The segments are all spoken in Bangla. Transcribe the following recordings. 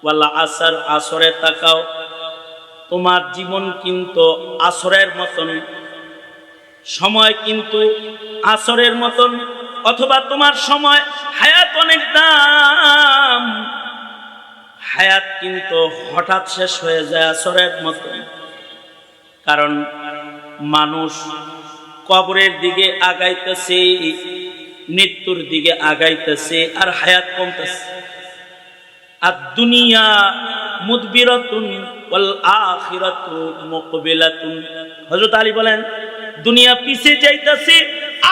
ওয়াল আসর, আসরে তাকাও। তোমার জীবন কিন্তু আসরের মতন, সময় কিন্তু আসরের মতন, অথবা তোমার সময়, হায়াত অনেক দাম, হায়াত কিন্তু হঠাৎ শেষ হয়ে যায় আসরের মতন। কারণ মানুষ কবরের দিকে আগাইতেছে, মৃত্যুর দিকে আগাইতেছে, আর হায়াত কমতেছে। আর দুনিয়া মুদবিরাতুন ওয়াল আখিরাতু মুকবিলাতুন। হযরত আলী বলেন, দুনিয়া পিছে যাইতেছে,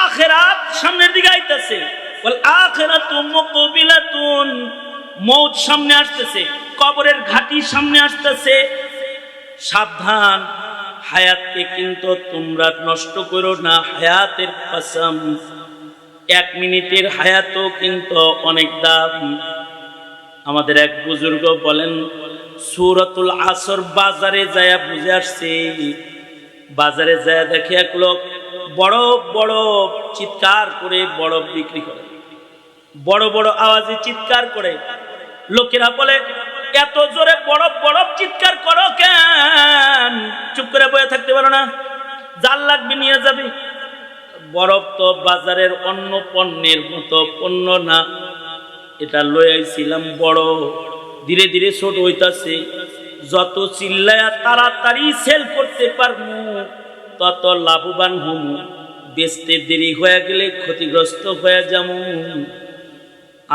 আখিরাত সামনের দিকে আইতেছে। ওয়াল আখিরাতু মুকবিলাতুন, মওত সামনে আসতেছে, কবরের ঘাটি সামনে আসতেছে। সাবধান, হায়াতকে কিন্তু তোমরা নষ্ট করো না। হায়াতের কসম, 1 মিনিটের হায়াতও কিন্তু অনেক দাম। আমাদের এক বুজুর্গ বলেন, সূরাতুল আসর বাজারে যায়া বুঝে আসছে। বাজারে যায়া দেখে এক লোক বড় বড় চিৎকার করে বরফ বিক্রি করে, বড় বড় আওয়াজে চিৎকার করে। লোকেরা বলে, এত জোরে বরফ বরফ চিৎকার করো কেন? চুপ করে বসে থাকতে পারো না? জাল লাগবে, নিয়ে যাবে। বরফ তো বাজারের অন্য পণ্যের মতো পণ্য না, এটা লই আইছিলাম বড়, ধীরে ধীরে ছোট হইতাছে। যত চিল্লায়া তাড়াতাড়ি সেল করতে পারমু তত লাভবান হমু, বেচতে দেরি হয়ে গেলে ক্ষতিগ্রস্ত হয়ে যাবো।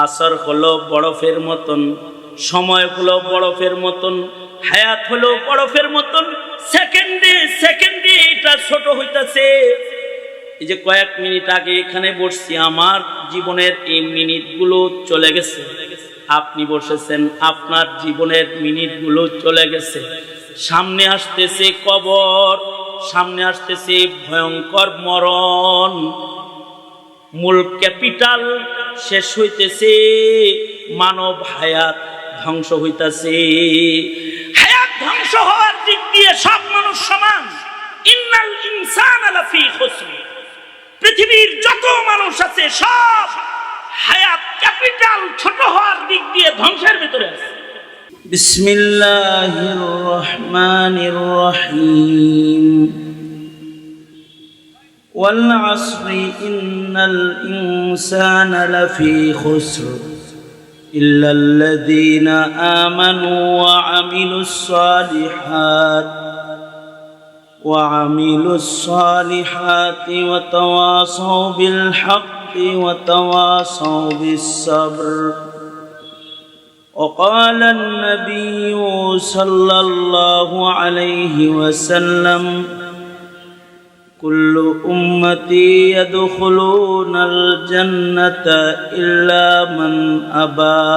আসর হলো বরফের মতন, সময় হলো বরফের মতন, হায়াত হলো বরফের মতন। সেকেন্ডে সেকেন্ডে এটা ছোট হইতাছে। এই যে কয়েক মিনিট আগে এখানে বসছি, আমার জীবনের এই মিনিটগুলো চলে গেছে। আপনি বসেছেন, আপনার জীবনের মিনিটগুলো চলে গেছে। সামনে আসতেছে কবর, সামনে আসতেছে ভয়ঙ্কর মরণ। মূল ক্যাপিটাল শেষ হইতেছে, মানব হায়াত ধ্বংস হইতাছে। হায়াত ধ্বংস হওয়ার দিক দিয়ে সব মানুষ সমান। ইন্নাল ইনসানা লাফি খুসর, পৃথিবীর যত মানুষ আছে সব হায়াত ক্যাপিটাল ছোট হওয়ার দিক দিয়ে ধ্বংসের ভিতরে আছে। বিসমিল্লাহির রহমানির রহিম। ওয়াল আসরি ইন্নাল ইনসানা লাফি খুসর ইল্লাল্লাযীনা আমানু ওয়া আমিলুস সালিহাত وتواصوا بالحق وتواصوا بالصبر. وقال النبي صلى الله عليه وسلم كل أمتي يدخلون الجنة إلا من أبى.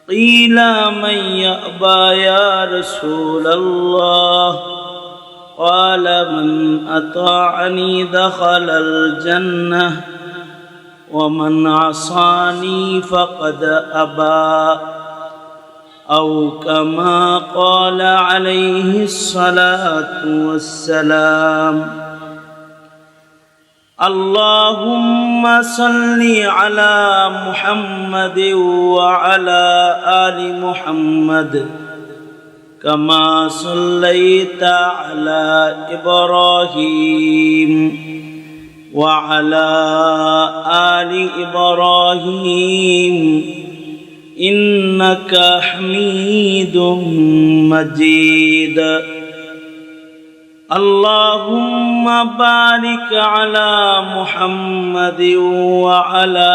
قيل من يأبى يا رسول الله؟ قال من أطاعني دخل الجنة ومن عصاني فقد أبى. أو كما قال عليه الصلاة والسلام. اللهم صل على محمد وعلى آل محمد كما صليت على إبراهيم وعلى آل إبراهيم إنك حميد مجيد. اللهم بارك على محمد وعلى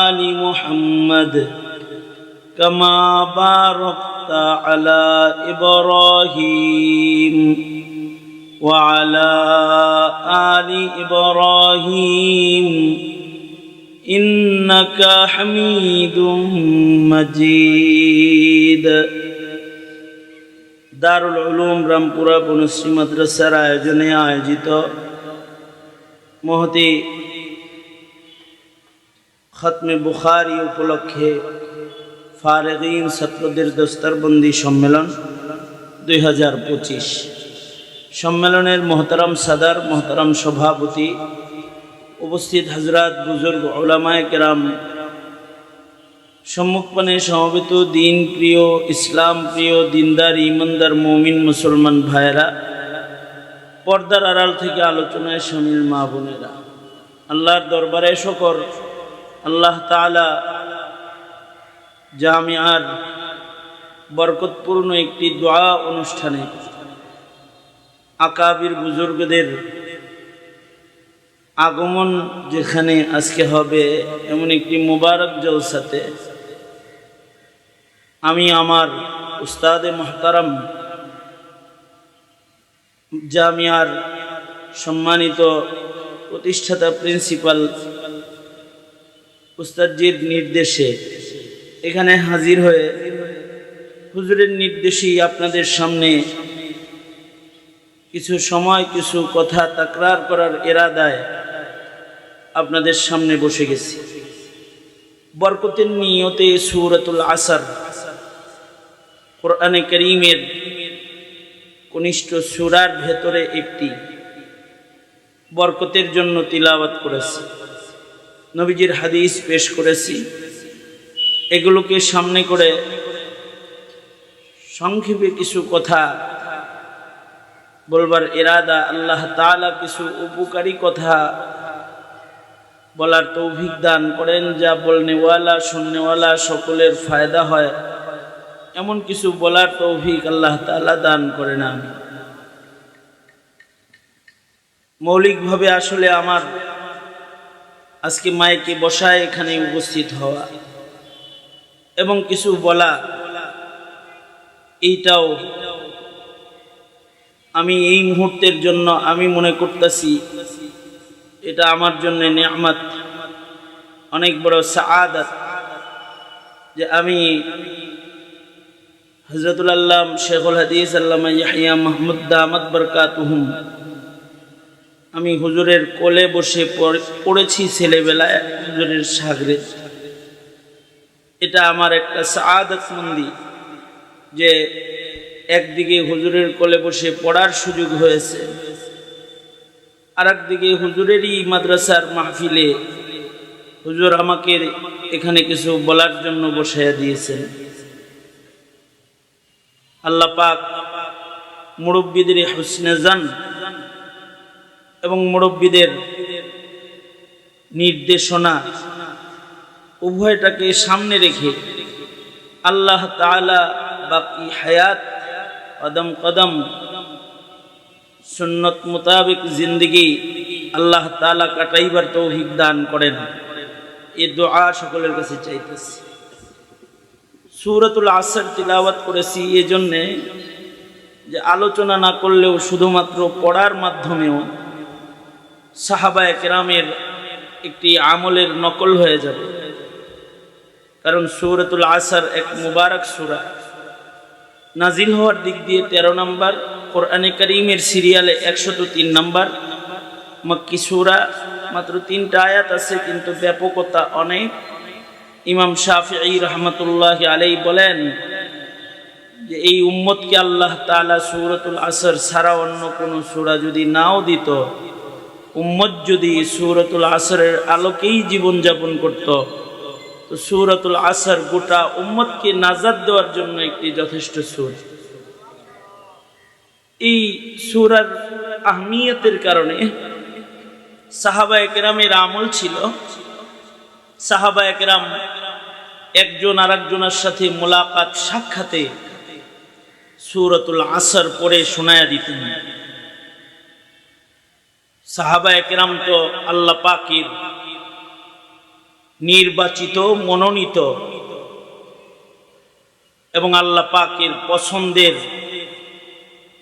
آل محمد كما باركت على إبراهيم وعلى آل إبراهيم إنك حميد مجيد. দারুল উলুম রামপুরা বনশ্রী মাদ্রাসার আয়োজনে আয়োজিত মহতি খতমে বুখারী উপলক্ষে ফারেগীন ছাত্রদের দস্তারবন্দি সম্মেলন 2025। সম্মেলনের মোহতারাম সাদার, মোহতারাম সভাপতি, উপস্থিত হজরত বুজুর্গ উলামায়ে কেরাম, সম্মুখপানে সমবেত দিন প্রিয়, ইসলাম প্রিয়, দিনদার ইমানদার মুমিন মুসলমান ভাইয়েরা, পর্দার আড়াল থেকে আলোচনায় শামিল মা বোনেরা, আল্লাহর দরবারে শুকর। আল্লাহ তাআলা জামিয়ার বরকতপূর্ণ একটি দোয়া অনুষ্ঠানে আকাবির বুজুর্গদের আগমন যেখানে আজকে হবে, এমন একটি মুবারক জলসাতে আমি আমার উস্তাদে মুহতারাম জামিয়ার সম্মানিত প্রতিষ্ঠাতা প্রিন্সিপাল উস্তাদজির নির্দেশে এখানে হাজির হয়ে হুজুরের নির্দেশেই আপনাদের সামনে কিছু সময় কিছু কথা তাকরার করার ইরাদায় আপনাদের সামনে বসে গেছি। বরকতের নিয়তে সূরাতুল আসর কোরআনে কারীমের কনিষ্ঠ সূরার ভেতরে একটি, বরকতের জন্য তিলাওয়াত করেছি, নবীজির হাদিস পেশ করেছি। এগুলোকে সামনে করে সংক্ষেপে কিছু কথা বলবার ইরাদা, আল্লাহ তাআলা কিছু উপকারী কথা বলার তৌফিক দান করেন, যা বলনেওয়ালা শুননেওয়ালা সকলের ফায়দা হয়, এমন কিছু বলার তৌফিক আল্লাহ তাআলা দান করেন। আমি মৌলিকভাবে আসলে আমার আজকে মাইকে বসায় এখানে উপস্থিত হওয়া এবং কিছু বলা, এইটাও আমি এই মুহূর্তের জন্য আমি মনে করতেছি এটা আমার জন্য নিয়ামত, অনেক বড় সাআদাত যে আমি হযরতুল আল্লাম শেখুল হাদিস আল্লামা ইয়াহইয়া মাহমুদ দামাত বরকাতুহুম, আমি হুজুরের কোলে বসে পড়েছি ছেলেবেলায়, হুজুরের শাগরেদ। এটা আমার একটা সাআদাত মন্দি যে একদিকে হুজুরের কোলে বসে পড়ার সুযোগ হয়েছে, আর একদিকে হুজুরেরই মাদ্রাসার মাহফিলে হুজুর আমাকে এখানে কিছু বলার জন্য বসাইয়া দিয়েছেন। আল্লাহ পাক মুরব্বিদের হুসনে জান এবং মুরব্বিদের নির্দেশনা উভয়টাকে সামনে রেখে আল্লাহ তাআলা বাকি হায়াত কদম কদম সুন্নত মোতাবেক জিন্দগি আল্লাহ তাআলা কাটাইবার তৌফিক দান করেন, এই দোয়া সকলের কাছে চাইতেছি। সূরাতুল আসর তিলাওয়াত করেছি এজন্যে যে আলোচনা না করলেও শুধুমাত্র পড়ার মাধ্যমেও সাহাবায়ে কেরামের একটি আমলের নকল হয়ে যাবে। কারণ সূরাতুল আসর এক মুবারক সূরা, নাজিল হওয়ার দিক দিয়ে 13 নম্বর, কোরআনে কারীমের সিরিয়ালে 103 নম্বর, মক্কি সূরা, মাত্র 3টা আয়াত আছে কিন্তু ব্যাপকতা অনেক। ইমাম শাফিঈ রাহমাতুল্লাহি আলাইহি বলেন যে এই উম্মতকে আল্লাহ তাআলা সূরাতুল আসর ছাড়া অন্য কোনো সূরা যদি নাও দিত, উম্মত যদি সূরাতুল আসরের আলোকেই জীবনযাপন করত, তো সূরাতুল আসর গোটা উম্মতকে নাজাত দেওয়ার জন্য একটি যথেষ্ট সূরা। এই সূরার আহমিয়তের কারণে সাহাবায়ে কেরামের আমল ছিল, সাহাবায়ে কেরাম একজন আরেকজনের সাথে মোলাকাত সাক্ষাতে সূরাতুল আসর পড়ে শোনায়া দিতেন। সাহাবায়ে কেরাম তো আল্লাহ পাকের নির্বাচিত, মনোনীত এবং আল্লাহ পাকের পছন্দের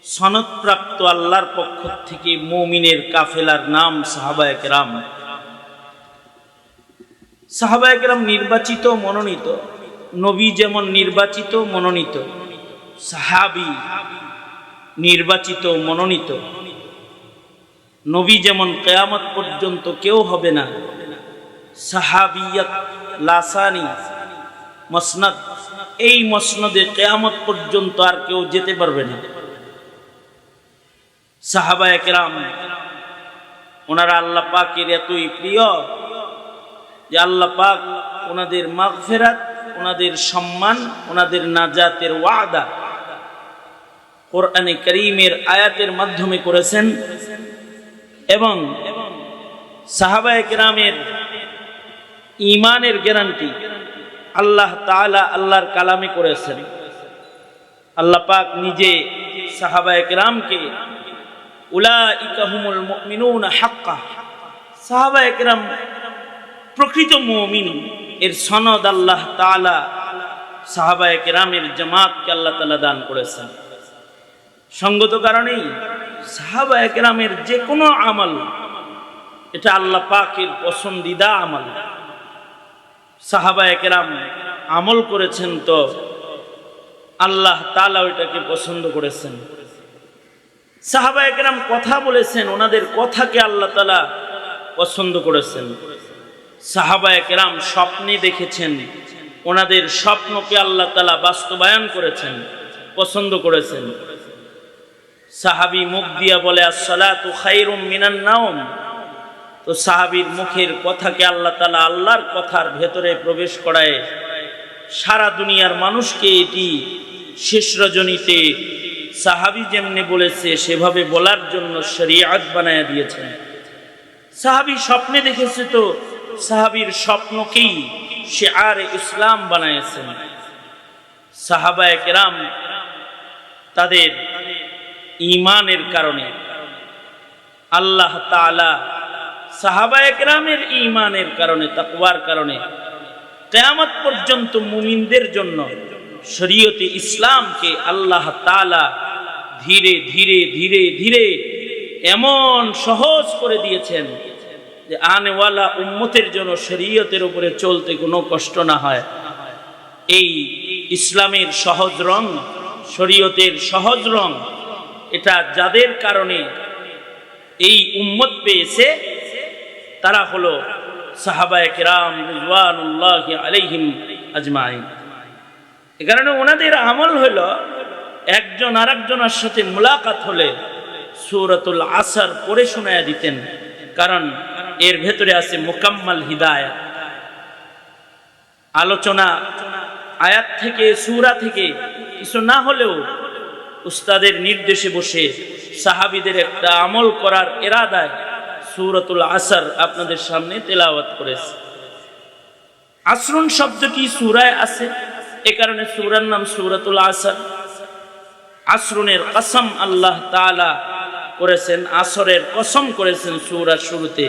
সনদপ্রাপ্ত আল্লাহর পক্ষ থেকে মুমিনের কাফেলার নাম সাহাবায়ে কেরাম। সাহাবায়ে কেরাম নির্বাচিত, মনোনীত। নবী যেমন নির্বাচিত, মনোনীত, সাহাবী নির্বাচিত, মনোনীত। নবী যেমন কিয়ামত পর্যন্ত কেউ হবে না, সাহাবিয়াত লাসানি মসনদ, এই মসনদে কিয়ামত পর্যন্ত আর কেউ যেতে পারবে না। সাহাবায়ে কেরাম ওনারা আল্লাহ পাকের এতই প্রিয় যে আল্লাহ পাক ওনাদের মাগফিরাত, ওনাদের সম্মান, ওনাদের নাজাতের ওয়াদা কোরআনে কারীমের আয়াতের মাধ্যমে করেছেন এবং সাহাবায়ে কেরামের ঈমানের গ্যারান্টি আল্লাহ তাআলা আল্লাহর কালামে করেছেন। আল্লাহ পাক নিজে সাহাবায়ে কেরামকে উলাইকা হুমুল মুমিনুনা হাক্কা, সাহাবায়ে কেরাম প্রকৃত মুমিন এর সনদ আল্লাহ তাআলা সাহাবায়ে কেরামের জামাতকে আল্লাহ তাআলা দান করেছেন। সঙ্গত কারণেই সাহাবায়ে কেরামের যে কোনো আমল এটা আল্লাহ পাকের পছন্দিদা আমল। সাহাবায়ে কেরাম আমল করেছেন তো আল্লাহ তাআলা ওইটাকে পছন্দ করেছেন। সাহাবায়ে কেরাম কথা বলেছেন, ওনাদের কথাকে আল্লাহ তাআলা পছন্দ করেছেন। সাহাবায়ে কেরাম স্বপ্নে দেখেছেন, ওনাদের স্বপ্নকে আল্লাহ তাআলা বাস্তবায়ন করেছেন, পছন্দ করেছেন। সাহাবী মুখ দিয়া বলে আসসালাতু খায়রুম মিনান নাওম, তো সাহাবীর মুখের কথাকে আল্লাহ তাআলা আল্লাহর কথার ভেতরে প্রবেশ করায় সারা দুনিয়ার মানুষকে এটি শেষ রজনীতে সাহাবী যেমনি বলেছে সেভাবে বলার জন্য শরীয়ত বানায়া দিয়েছেন। সাহাবী স্বপ্নে দেখেছে তো সাহাবীর স্বপ্নকেই শিআরে ইসলাম বানায়েছেন। সাহাবায়ে কেরাম তাদের ঈমানের কারণে আল্লাহ তাআলা সাহাবায়ে কেরামের ঈমানের কারণে, তাকওয়ার কারণে কিয়ামত পর্যন্ত মুমিনদের জন্য শরীয়তে ইসলামকে আল্লাহ তাআলা ধীরে ধীরে ধীরে ধীরে এমন সহজ করে দিয়েছেন যে আনেওয়ালা উম্মতের জন্য শরীয়তের উপরে চলতে কোনো কষ্ট না হয়। এই ইসলামের সহজ রং, শরীয়তের সহজ রং, এটা যাদের কারণে এই উম্মত পেয়েছে তারা হলো সাহাবায়ে কেরাম রিজওয়ানুল্লাহি আলাইহিম আজমাইন। এ কারণে ওনাদের আমল হলো একজন আরেকজনের সাথে মুলাকাত হলে সূরাতুল আসর পড়ে শোনায়া দিতেন, কারণ এর ভেতরে আছে মুকাম্মাল হিদায়াত। আলোচনা আয়াত থেকে সূরা থেকে কিছু না হলেও উস্তাদের নির্দেশে বসে সাহাবীদের একটা আমল করার ইরাদায় সূরাতুল আসর আপনাদের সামনে তেলাওয়াত করেছে। আসরুন শব্দটি সূরায় আছে, এ কারণে সূরার নাম সূরাতুল আসর। আসরুনের কসম আল্লাহ তাআলা করেছেন, আসরের কসম করেছেন সূরার শুরুতে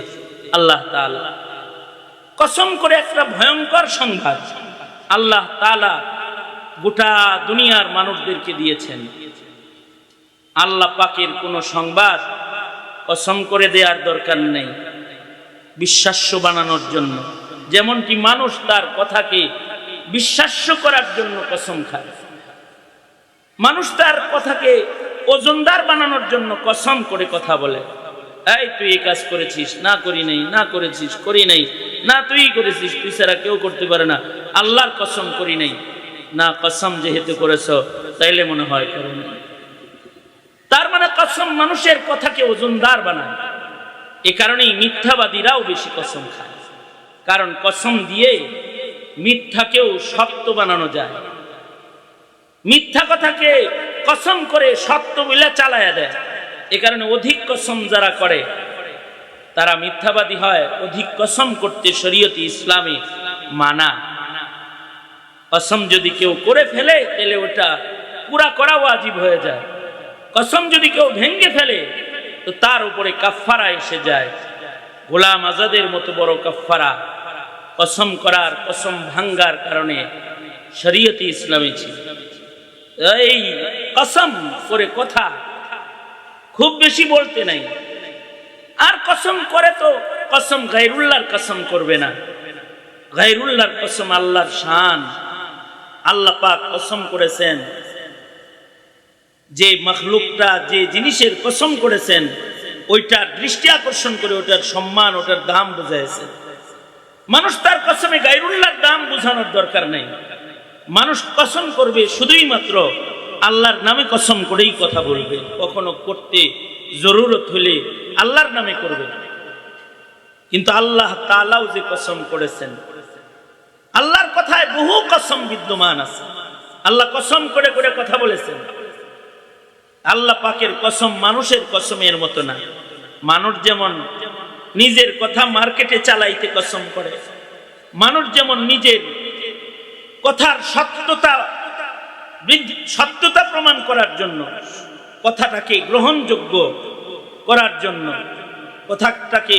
আল্লাহ তাআলা। কসম করে একটা ভয়ঙ্কর সংবাদ আল্লাহ তাআলা গোটা দুনিয়ার মানুষদেরকে দিয়েছেন। আল্লাহ পাকের কোন সংবাদ কসম করে দেওয়ার দরকার নেই বিশ্বাস্য বানানোর জন্য, যেমনটি মানুষ তার কথাকে বিশ্বাস্য করার জন্য কসম খায়। মানুষ তার কথাকে ওজনদার বানানোর জন্য কসম করে কথা বলে, এই তুই এই কাজ করেছিস, না করি নাই, না করেছিস করি নাই, না তুই করেছিস, তুই ছাড়া কেউ করতে পারে না, আল্লাহর কসম করি নাই, না কসম যেহেতু করেছ তাইলে মনে হয় করো নাই। তার মানে কসম মানুষের কথাকে ওজনদার বানায়। এ কারণেই মিথ্যাবাদীরাও বেশি কসম খায়, কারণ কসম দিয়ে মিথ্যাকেও সত্য বানানো যায়। মিথ্যা কথাকে কসম করে সত্য বলে চালায়া দেয়। এ কারণে অধিক কসম যারা করে তারা মিথ্যাবাদী হয়। অধিক কসম করতে শরীয়তে ইসলামে মানা। কসম যদি কেউ করে ফেলে তাহলে ওটা পুরা করা ওয়াজিব হয়ে যায়। কসম যদি কেউ ভেঙে ফেলে তো তার উপরে কাফফারা এসে যায়। গোলাম আজাদের মতো বড় কাফফারা কসম করার, কসম ভাঙ্গার কারণে শরীয়তে ইসলামে ছিল। এই কসম করে কথা খুব বেশি বলতে নাই। আর কসম করে তো কসম গায়রুল্লাহর কসম করবে না। গায়রুল্লাহর কসম আল্লাহর শান। আল্লাহ পাক কসম করেছেন, যে মখলুকটা যে জিনিসের কসম করেছেন ওইটার দৃষ্টি আকর্ষণ করে ওটার সম্মান, ওটার দাম বুঝাইছে। মানুষ তার কসমে গায়রুল্লাহর দাম বোঝানোর দরকার নেই। মানুষ কসম করবে শুধুই মাত্র আল্লাহর নামে কসম করেই কথা বলবে। কখনো করতে জরুরত হলে আল্লাহর নামে করবে। কিন্তু আল্লাহ তাআলাও যে কসম করেছেন আল্লাহর কথায় বহু কসম বিদ্যমান আছে। আল্লাহ কসম করে করে কথা বলেছেন। আল্লাহ পাকের কসম মানুষের কসমের মতো না। মানুষ যেমন নিজের কথা মার্কেটে চালাইতে কসম করে, মানুষ যেমন নিজের কথার সত্যতা প্রমাণ করার জন্য, কথাটাকে গ্রহণযোগ্য করার জন্য, কথাটাকে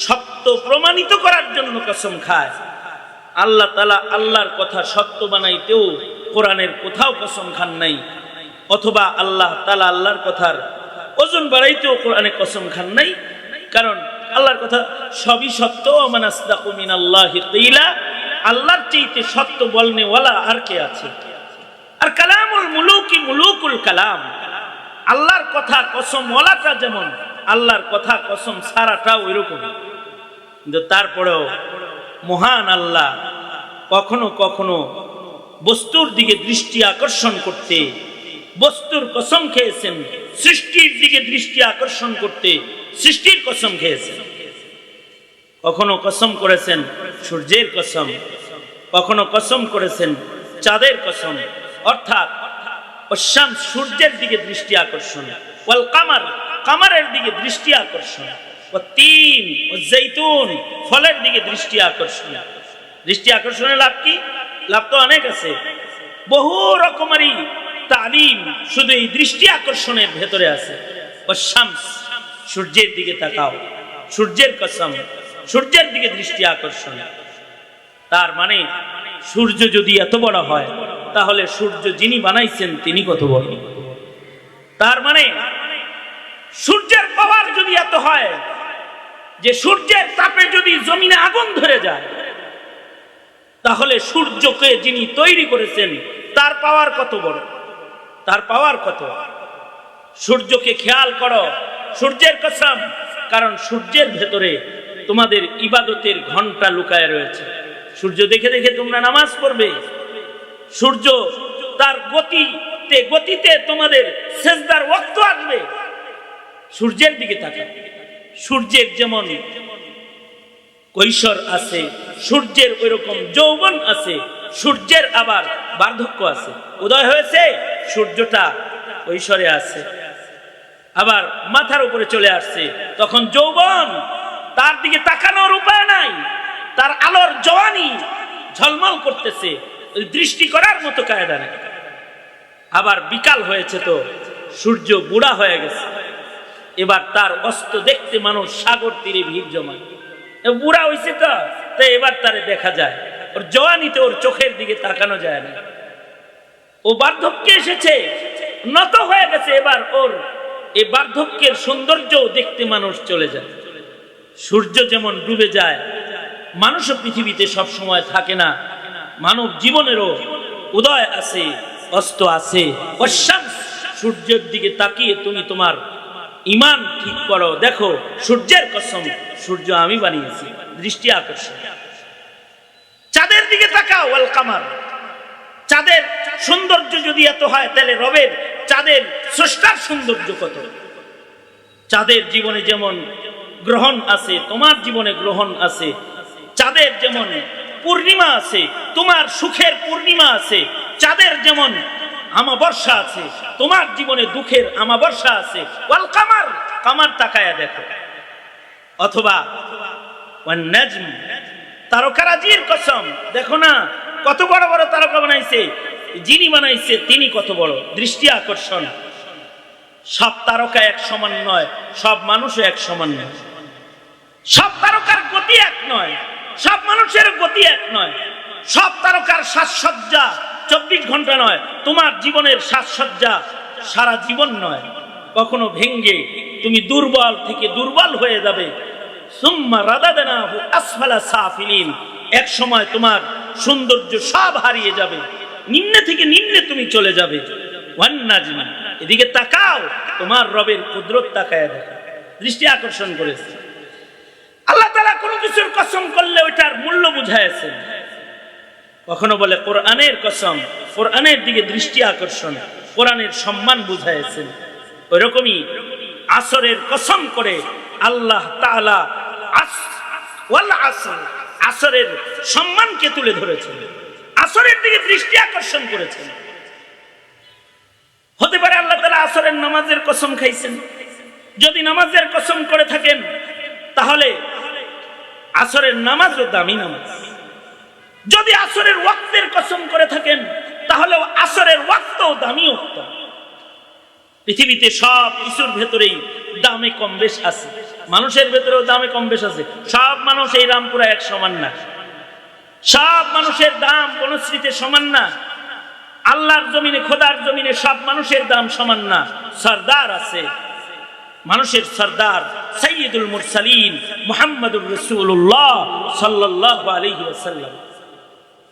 সত্য প্রমাণিত করার জন্য কসম খায়, আল্লাহ তাআলা আল্লাহর কথা সত্য বানাইতেও কোরআনের কোথাও কসম খান নাই, অথবা আল্লাহ তাআলা আল্লাহর কথার ওজন বাড়াইতেও কোরআনে কসম খান নাই। কারণ আল্লাহর কথা সবই সত্য। মান আসদাকু মিনাল্লাহি কিলা, আল্লাহর চাইতে সত্য বলনে ওয়ালা আর কে আছে? আর কালামুল মুলুকি মুলুকুল কালাম, আল্লাহর কথা কসম ওয়ালাটা যেমন, আল্লাহর কথা কসম সারাটাও ওইরকম। কিন্তু তারপরেও মহান আল্লাহ কখনো কখনো বস্তুর দিকে দৃষ্টি আকর্ষণ করতে বস্তুর কসম খেয়েছেন, সৃষ্টির দিকে দৃষ্টি আকর্ষণ করতে সৃষ্টির কসম খেয়েছেন। কখনো কসম করেছেন সূর্যের কসম, কখনো কসম করেছেন চাঁদের কসম, অর্থাৎ শামস সূর্যের দিকে দৃষ্টি আকর্ষণ, ওয়াল কামার কামারের দিকে দৃষ্টি আকর্ষণ, ওয়াত তিন ওয়াজ জাইতুন ফলের দিকে দৃষ্টি আকর্ষণ। দৃষ্টি আকর্ষণের লাভ কি? লাভ তো অনেক আছে, বহু রকমেরই তালিম শুধু এই দৃষ্টি আকর্ষণের ভেতরে আছে। শামস সূর্যের দিকে তাকাও, সূর্যের কসম, সূর্যের দিকে দৃষ্টি আকর্ষণ। তার মানে সূর্য যদি এত বড় হয়, তাহলে সূর্য যিনি বানাইছেন তিনি কত বড়? তার মানে সূর্যের পাওয়ার যদি এত হয় যে সূর্যের তাপে যদি জমিনে আগুন ধরে যায়, তাহলে সূর্যকে যিনি তৈরি করেছেন তার পাওয়ার কত বড়? তার পাওয়ার কত? সূর্যকে খেয়াল করো, সূর্যের কসম, কারণ সূর্যের ভেতরে তোমাদের ইবাদতের ঘন্টা লুকায় রয়েছে। সূর্য দেখে দেখে তোমরা নামাজ পড়বে, সূর্য তার গতিতে তোমাদের সেজদার ওয়াক্ত আসবে। সূর্যের দিকে তাকাও। সূর্যের যেমন কৈশোর আছে, সূর্যের ওইরকম যৌবন আছে, সূর্যের আবার বার্ধক্য আছে। উদয় হয়েছে, সূর্যটা কৈশোরে আছে, আবার মাথার উপরে চলে আসছে, তখন যৌবন, তার দিকে তাকানোর উপায় নাই, তার আলোর জওয়ানি ঝলমল করতেছে, দৃষ্টি করার মতো কায়দা নেই। আবার বিকাল হয়েছে, তো সূর্য বুড়া হয়ে গেছে, এবার তার অস্ত দেখতে মানুষ সাগর তীরে ভিড় জমায়। বুড়া হয়েছে তো, তাই এবার তারে দেখা যায়, ওর জওয়ানিতে ওর চোখের দিকে তাকানো যায় না। ও বার্ধক্যে এসেছে, নত হয়ে গেছে, এবার ওর এই বার্ধক্যের সৌন্দর্য দেখতে মানুষ চলে যায়। সূর্য যেমন ডুবে যায়, মানুষও পৃথিবীতে সব সময় থাকে না, মানব জীবনেরও উদয় আছে, অস্ত আছে। সূর্যের দিকে তাকিয়ে তুমি তোমার ঈমান ঠিক করো, দেখো সূর্যের কসম, সূর্য আমি বানিয়েছি, দৃষ্টি আকর্ষণ। চাঁদের দিকে তাকাও, ওয়াল কামার, চাঁদের সৌন্দর্য যদি এত হয়, তাহলে রবের চাঁদের স্রষ্টার সৌন্দর্য কত? চাঁদের জীবনে যেমন গ্রহণ আছে, তোমার জীবনে গ্রহণ আছে। চাঁদের যেমন পূর্ণিমা আছে, তোমার সুখের পূর্ণিমা আছে। চাঁদের যেমন আমাবর্ষা আছে, তোমার জীবনে দুঃখের আমাবর্ষা আছে। ওয়াল কামার, কামার তাকায়া দেখো। অথবা ওয়ান নাজম, তারকারাজির কসম, দেখো না কত বড় বড় তারকা বানাইছে, যিনি বানাইছে তিনি কত বড়, দৃষ্টি আকর্ষণ। সব তারকা এক সমান নয়, সব মানুষও এক সমান নয়, সব তারকার গতি এক নয়, সব মানুষের গতি এক নয়, সব তারকার সাজসজ্জা 24 ঘন্টা নয়, তোমার জীবনের সাজসজ্জা সারা জীবন নয়। কখনো ভেঙ্গে তুমি দুর্বল থেকে দুর্বল হয়ে যাবে। সুম্মা রাদাদনাহু আসফালা সাফিলিন, এক সময় তোমার সৌন্দর্য সব হারিয়ে যাবে, নিম্নে থেকে নিম্নে তুমি চলে যাবে। ওয়ান নাজম, এদিকে তাকাও, তোমার রবের কুদরত তাকায় দেখো, দৃষ্টি আকর্ষণ করেছে। আল্লাহ তাআলা কোনো কিছুর কসম করলে ওইটার মূল্য বুঝাইছেন। কখনো বলে কোরআনের কসম, কোরআনের দিকে দৃষ্টি আকর্ষণ, কোরআনের সম্মান বুঝাইছেন। ওইরকমই আসরের কসম করে আল্লাহ তাআলা ওয়াল আসর, আসরের সম্মানকে তুলে ধরেছেন, আসরের দিকে দৃষ্টি আকর্ষণ করেছেন। হতে পারে আল্লাহ তাআলা আসরের নামাজের কসম খাইছেন। যদি নামাজের কসম করে থাকেন তাহলে আসরের নামাজও দামি নামাজ। যদি আসরের ওয়াক্তের কসম করে থাকেন তাহলে আসরের ওয়াক্তও দামি ওয়াক্ত। পৃথিবীতে সব কিছুর ভেতরেই দামে কম বেশ আছে, মানুষের ভেতরেও দামে কম বেশ আছে। সব মানুষ এই রামপুরা এক সমান না, সব মানুষের দাম কোন স্মৃতি সমান না। আল্লাহর জমিনে, খোদার জমিনে সব মানুষের দাম সমান না। সরদার আছে, মানুষের সরদার সাইয়্যিদুল মুরসালিন মুহাম্মদুর রাসূলুল্লাহ সাল্লাল্লাহু আলাইহি ওয়াসাল্লাম।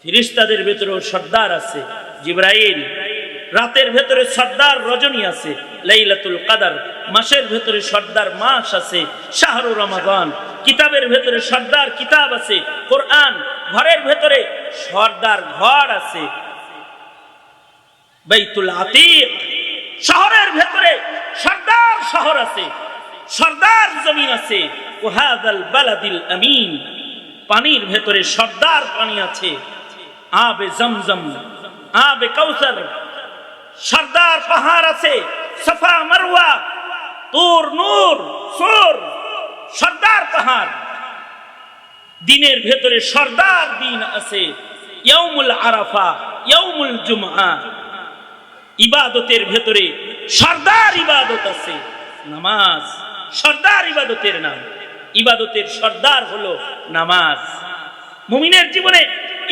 ফেরেশতাদের ভেতরেও সরদার আছে জিবরাইল, রাতের ভেতরে সরদার রজনী আছে লাইলাতুল কদর, মাসের ভেতরে সরদার মাস আছে শাহরু রমাদান, কিতাবের ভেতরে সরদার কিতাব আছে কোরআন, ঘরের ভেতরে সরদার ঘর আছে বাইতুল আতিক, শহরের ভেতরে সরদার শহর আছে, সরদার জমিন আছে ওয়াহাদাল বালাদিল আমিন, পানির ভেতরে সরদার পানি আছে আবে জমজম, আবে কাউসার, সরদার পাহাড় আছে সাফা মারওয়া, তুর নূর সুর, সরদার পাহাড়। দিনের ভেতরে সরদার দিন আছে ইয়াউমুল আরাফা, ইয়াউমুল জুমআ। ইবাদতের ভেতরে সরদার ইবাদত আছে নামাজ, সরদার ইবাদতের নাম। ইবাদতের সরদার হলো নামাজ। মুমিনের জীবনে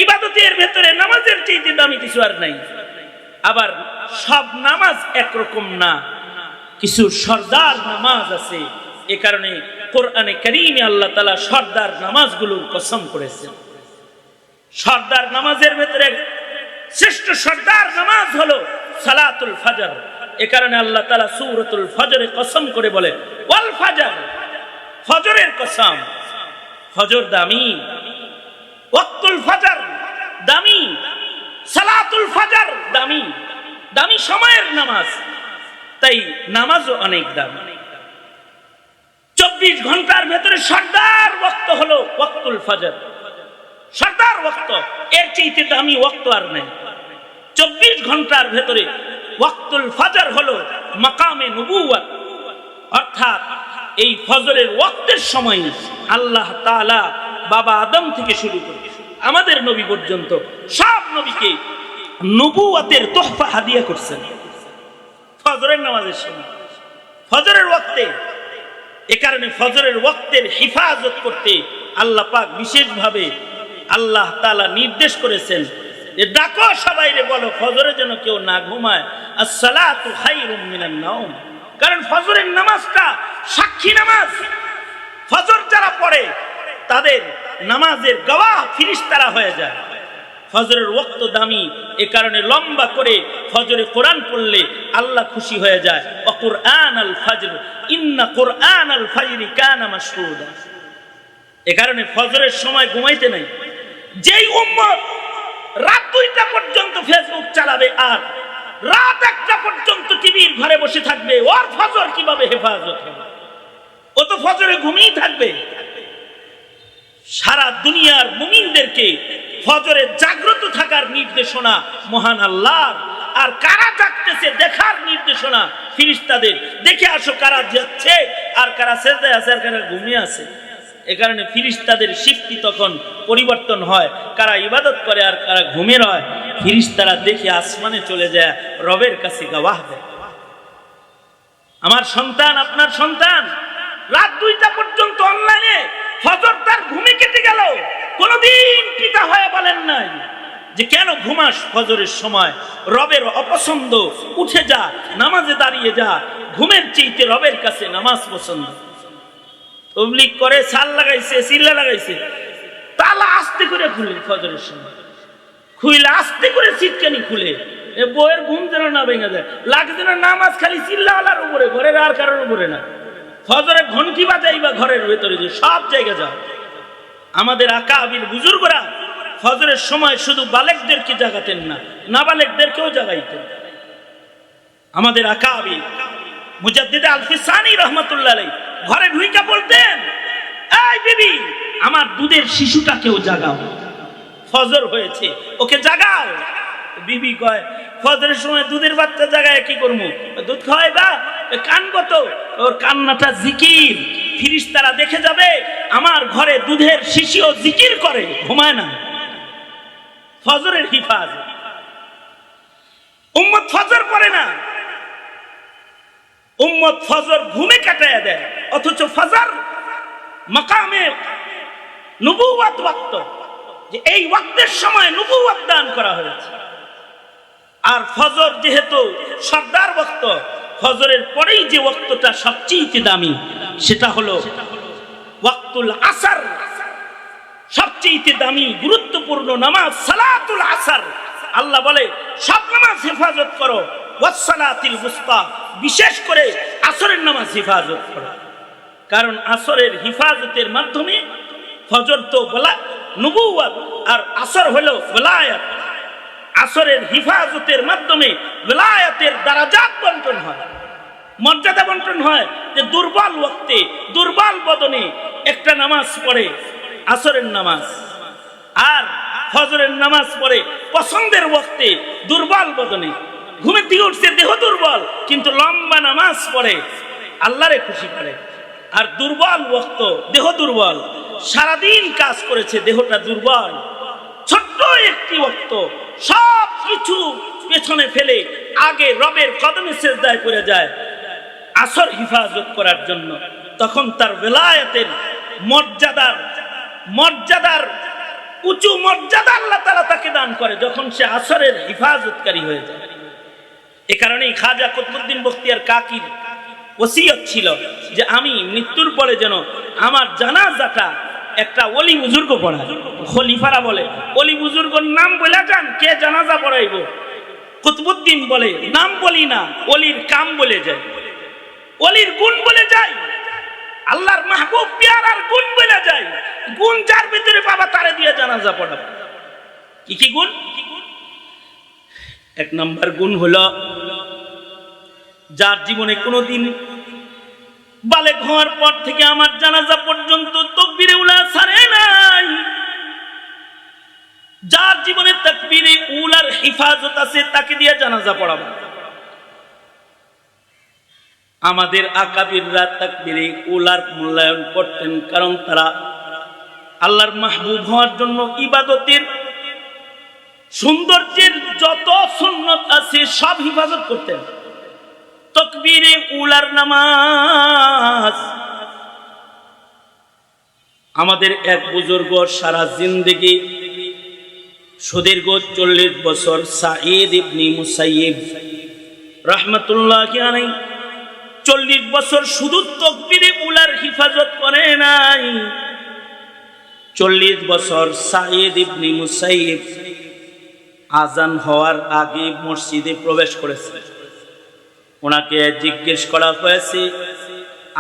ইবাদতের ভেতরে নামাজের চাইতে দামি কিছু আর নাই। আবার সব নামাজ একরকম না, কিছু সরদার নামাজ আছে। এ কারণে কোরআনে কারীমে আল্লাহ তাআলা সরদার নামাজগুলোর কসম করেছেন। সরদার নামাজের ভেতরে শ্রেষ্ঠ সরদার নামাজ হলো সালাতুল ফজর। এ কারণে আল্লাহ তাআলা সূরাতুল ফজরে কসম করে বলে ওয়াল ফজর, ফজরের কসম। ফজর দামি, ওয়াক্তুল ফজর দামি, সালাতুল ফজর দামি, দামি সময়ের নামাজ। তাই নামাজও অনেক দাম। 24 ঘন্টার ভেতরে সরদার ওয়াক্ত হলো ওয়াক্তুল ফজর, সরদার ওয়াক্ত। এর চাইতে দামি ওয়াক্ত আর নেই। 24 ঘন্টার ভেতরে ওয়াক্তুল ফজর হলো মাকামে নবুওয়াত, অর্থাৎ এই ফজরের ওয়াক্তের সময় আল্লাহ তাআলা বাবা আদম থেকে শুরু করে আমাদের নবী পর্যন্ত সব নবীকে নবুওয়াতের তোহফা হাদিয়া করছেন ফজরের নামাজের সময়, ফজরের ওয়াক্তে। এ কারণে ফজরের ওয়াক্তের হিফাজত করতে আল্লাহ পাক বিশেষভাবে আল্লাহ তাআলা নির্দেশ করেছেন যে ডাকো সবাইরে, বলো ফজরে যেন কেউ না ঘুমায়। আসসালাতু খায়রুম মিনান নাওম। কারণ ফজরের নামাজটা সাক্ষী নামাজ। ফজর যারা পড়ে তাদের নামাজের গওয়াহ ফেরেশতারা হয়ে যায়। ফজরের ওয়াক্ত দামি, এ কারণে লম্বা করে ফজরে কোরআন পড়লে আল্লাহ খুশি হয়ে যায়। ওয়া কুরআনাল ফজর ইন্না কুরআনাল ফজরি কানা মাশহুদা। এ কারণে ফজরের সময় ঘুমাইতে নাই। যেই উম্মত রাত 2টা পর্যন্ত ফেসবুক চালাবে আর রাত 1টা পর্যন্ত টিভির ঘরে বসে থাকবে, ওর ফজর কিভাবে হেফাজত হবে? ও তো ফজরে ঘুমিয়ে থাকবে। সারা দুনিয়ার মুমিনদেরকে ফজরে জাগ্রত থাকার নির্দেশনা মহান আল্লাহর, আর কারা জাগতেছে দেখার নির্দেশনা ফেরেশতাদের। দেখে আসো কারা যাচ্ছে আর কারা সেজদায় আছে আর কারা ঘুমিয়ে আছে। এ কারণে ফেরেশতাদের শিফট তখন পরিবর্তন হয়, কারা ইবাদত করে আর কারা ঘুমের হয়। ফেরেশতারা দেখে আসমানে চলে যায়, রবের কাছে গাওয়াহ দেয়। আমার সন্তান, আপনার সন্তান রাত 2টা পর্যন্ত অনলাইনে, ফজর তার ঘুমে কেটে গেল, কোনদিন পিতা হয়ে বলেন নাই যে কেন ঘুমাস ফজরের সময়, রবের অপছন্দ, উঠে যা, নামাজে দাঁড়িয়ে যা। ঘুমের চাইতে রবের কাছে নামাজ পছন্দ। তবলিগ করে, সাল লাগাইছে, সিল্লা লাগাইছে, তালা আস্তে করে খুলে ফজরের সময়, খুইলে আস্তে করে সিটকানি খুলে, বইয়ের ঘুম যেন না ভেঙে যায়, লাগে যেন নামাজ খালি চিল্লাওয়ালার উপরে, ঘরের আর কারোর উপরে না। ফজরে ঘন্টি বাজাইবা ঘরের ভেতরে, যে সব জায়গা যাও। আমাদের আকাবির বুজুর্গরা ফজরের সময় শুধু বালেকদেরকে জাগাতেন না, নাবালেকদেরকেও জাগাইতেন। আমাদের আকাবির মুজাদ্দিদ আল ফিসানি রহমাতুল্লাহ আলাইহি ঘরে ঢুইকা বলতেন, এই বিবি, আমার দুধের শিশুটাকেও জাগাও, ফজর হয়েছে, ওকে জাগাও। বিবি কয়, ফজরের সময় দুধের বাচ্চা জাগায় কি করবো? দুধ খাওয়াইবা? কানবো তো। ওর কান্নাটা জিকির, ফিরিস্তারা দেখে যাবে আমার ঘরে দুধের শিশুও জিকির করে, ঘুমায় না। ফজরের হিফাজত। উম্মত ফজর পড়ে না, উম্মত ফজর ঘুমে কাটায় দেয়, অথচ ফজর মাকামে নবুওয়াত ওয়াক্ত, যে এই ওয়াক্তের সময় নবুওয়াত দান করা হয়েছে। আর ফজর যেহেতু সর্দার ওয়াক্ত, ফজরের পরেই যে ওয়াক্তটা সবচেয়ে দামি সেটা হলো ওয়াক্তুল আসর, সবচেয়ে দামি গুরুত্বপূর্ণ নামাজ সালাতুল আসর। আল্লাহ বলে সব নামাজ হেফাজত করো, ওয়াসসালাতিল উসতা, বিশেষ করে আসরের নামাজ হেফাজত করো। কারণ আসরের হিফাজতের মাধ্যমে ফজর তো বলা নবুওয়াত আর আসর হলো ওয়ালায়াত। আসরের হিফাজতের মাধ্যমে ওয়ালায়াতের দারাজাত বন্টন হয়, মর্যাদা বন্টন হয়। যে দুর্বল ওয়াক্তে দুর্বল বদনে একটা নামাজ পড়ে, আসরের নামাজ, আর ফজরের নামাজ পড়ে পছন্দের ওয়াক্তে দুর্বল বদনে, ঘুমে থেকে উঠছে দেহ দুর্বল কিন্তু লম্বা নামাজ পড়ে, আল্লাহরে খুশি করে। আর দুর্বল ওয়াক্ত, দেহ দুর্বল, সারাদিন কাজ করেছে, দেহটা দুর্বল, ছোট্ট একটি ওয়াক্ত সব কিছু পেছনে ফেলে আগে রবের কদমে সিজদায় পড়ে যায় আসর হিফাজত করার জন্য। তখন তার বেলায়েতের মর্যাদার উঁচু মর্যাদা আল্লাহ তাআলা তাকে দান করে যখন সে আসরের হিফাজতকারী হয়ে যায়। এ কারণেই খাজা কুতুবউদ্দিন বখতিয়ার কাকির ওসিয়ত ছিল যে আমি মৃত্যুর পরে যেন আমার জানাজাটা একটা ওলি বুজুর্গ পড়ায়। খলিফারা বলে ওলি বুজুর্গর নাম বলে যান, কে জানাজা পড়াইব? কুতুবউদ্দিন বলে নাম বলি না, ওলির কাম বলে যায়, ওলির গুণ বলে যায়, আল্লাহর মাহবুব পেয়ারার গুণ বলে যায়। গুণ যার ভিতরে পাবা তারে দিয়ে জানাজা পড়াবে। কি কি গুণ? এক নম্বর গুণ হলো যার জীবনে কোনোদিন বালেগ হওয়ার পর থেকে আমার জানাজা পর্যন্ত তাকবীরে উলা ছাড়ে নাই, যার জীবনে তাকবীরে উলার হিফাজত আছে তাকে দিয়ে জানাজা পড়াবো। আমাদের আকাবিররা তাকবীরে উলার মূল্যায়ন করতেন, কারণ তারা আল্লাহর মাহবুব হওয়ার জন্য ইবাদতের সৌন্দর্যের যত সুন্নত আছে সব হিফাজত করতেন। তাকবীরে উলার নামাজ আমাদের এক বুজুর্গ সারা জিন্দেগি সুদীর্ঘ 40 বছর সাঈদ ইবনে মুসাইয়িব রাহমাতুল্লাহি আলাইহি 40 বছর শুধু তাকবীরে উলার হিফাজত করে নাই। 40 বছর সাঈদ ইবনে মুসাইয়িব আজান হওয়ার আগে মসজিদে প্রবেশ করেছে। ওনাকে জিজ্ঞেস করা হয়েছে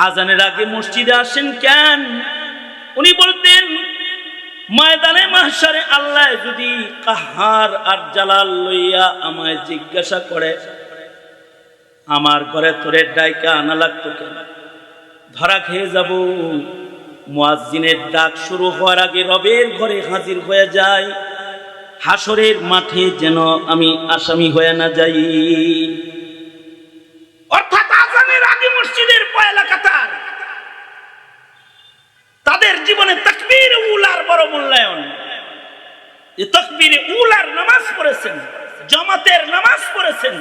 আজানের আগে মসজিদে আসেন কেন? উনি বলতেন ময়দানে মাহশারে আল্লাহ যদি কাহার আর জালাল লইয়া আমায় জিজ্ঞাসা করে আমার ঘরে তোরে ডাইকা আনা লাগতো কেন? ধরা খেয়ে যাব। মুয়াজ্জিনের ডাক শুরু হওয়ার আগে রবের ঘরে হাজির হয়ে যায়, হাসরের মাঠে যেন আমি আসামি হয়ে না যাই। অর্থাৎ আজানের আগে মসজিদের পয়লা কাতার, তাদের জীবনে তাকবীর উলার বড় মূল্যায়ন। যে তাকবীরে উলার নামাজ পড়েছেন, জামাতের নামাজ পড়েছেন,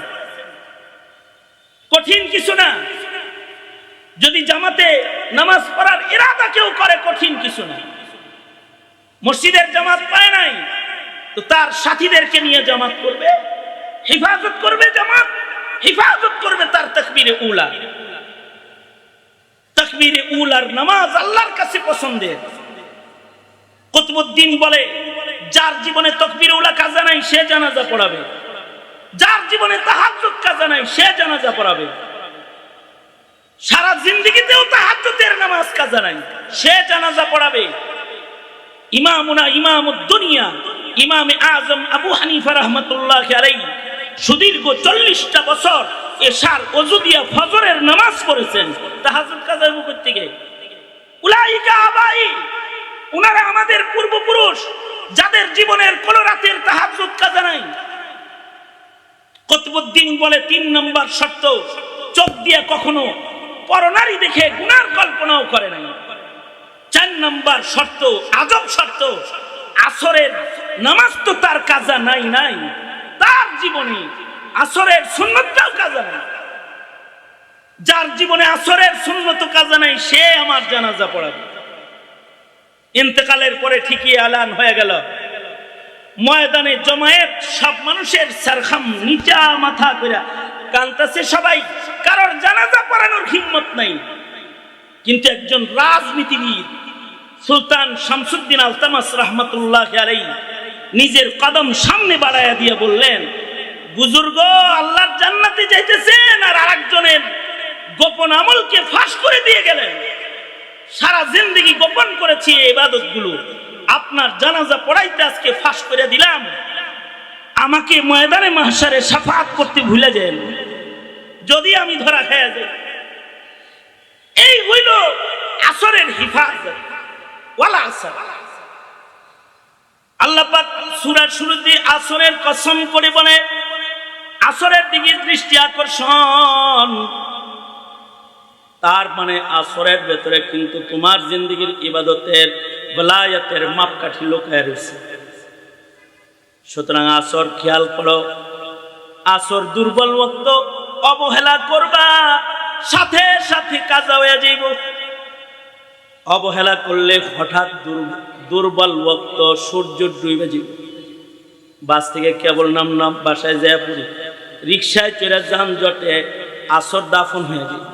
কঠিন কিছু না। যদি জামাতে নামাজ পড়ার ইরাদা কেউ করে কঠিন কিছু না। মসজিদের জামাত পায় নাই তো তার সাথীদেরকে নিয়ে জামাত করবে, হিফাজত করবে, জামাত হিফাজত করবে তার তাকবীরে উলা। তাকবীরে উলার নামাজ আল্লাহর কাছে পছন্দের। কুতুবউদ্দিন বলে যার জীবনে তাকবীরে উলা কাজা নাই সে জানাজা পড়াবে, যার জীবনে তাহাজ্জুদ কাজা নাই সে জানাজা পড়াবে, সারা জিন্দেগিতেও তাহাজ্জুদের নামাজ কাজা নাই সে জানাজা পড়াবে। ইমামুনা ইমামুদ দুনিয়া ইমামে আজম আবু হানিফা রাহমাতুল্লাহি আলাইহি সুদীর্ঘ 40টা বছর এশার ওযু দিয়া ফজরের নামাজ পড়েছেন। তাহাজ্জুদ কাজা করতে গিয়ে উলাইকা আবাই, উনারা আমাদের পূর্বপুরুষ, যাদের জীবনের কোন রাতের তাহাজ্জুদ কাজা নাই। কুতুবউদ্দিন বলে ৩ নম্বর শর্ত, চোখ দিয়ে কখনো পরনারী দেখে গুনার কল্পনাও করে নাই। ৪ নম্বর শর্ত, আজব শর্ত, আসরের নামাজ তো তার কাজা নাই, তার জীবনে আসরের সুন্নতটাও কাজা নাই। যার জীবনে আসরের সুন্নত কাজা নাই সে আমার জানাজা পড়াবে। ইন্তেকালের পরে ঠিকই এলান হয়ে গেল, ময়দানে জমায়েত, সব মানুষের সারখাম নিচা মাথা করে কান্তাছে সবাই, কারোর জানাজা পড়ানোর হিম্মত নাই। কিন্তু একজন রাজনীতিবিদ সুলতান শামসুদ্দিন আলতামাস রহমতুল্লাহ আলাইহি নিজের কদম সামনে বাড়াইয়া দিয়ে বললেন, বুজুর্গ আল্লাহর জান্নাতে যাইতেছেন আর আরেকজনের গোপন আমলকে ফাঁস করে দিয়ে গেলেন। সারা জিন্দেগি গোপন করেছি এই ইবাদতগুলো, আপনার জানাজা পড়াইতে আজকে ফাঁস করে দিলাম, আমাকে ময়দানে মাহশারে শাফাআত করতে ভুলে যান যদি আমি ধরা খেয়ে যাই। এই হইল আসরের হিফাজত। ওয়ালা আসর, আল্লাহ পাক সূরার শুরুতে আসরের কসম করে বলে, আসরের দিকে দৃষ্টি আকর্ষণ। তার মানে আসরের ভেতরে কিন্তু তোমার জিন্দেগির ইবাদতের বেলায়েতের মাপকাঠি লুকায় রয়েছে। সুতরাং আসর খেয়াল করো, আসর দুর্বল ওয়াক্ত অবহেলা করবা, সাথে সাথে কাজা হয়ে যাইব। অবহেলা করলে হঠাৎ দুর্বল ওয়াক্ত সূর্য ডুবে যাবে। বাস থেকে কেবল নাম বাসায় যায় পড়ি, রিক্সায় চড়ে যানজটে আসর দাফন হয়ে যাবে।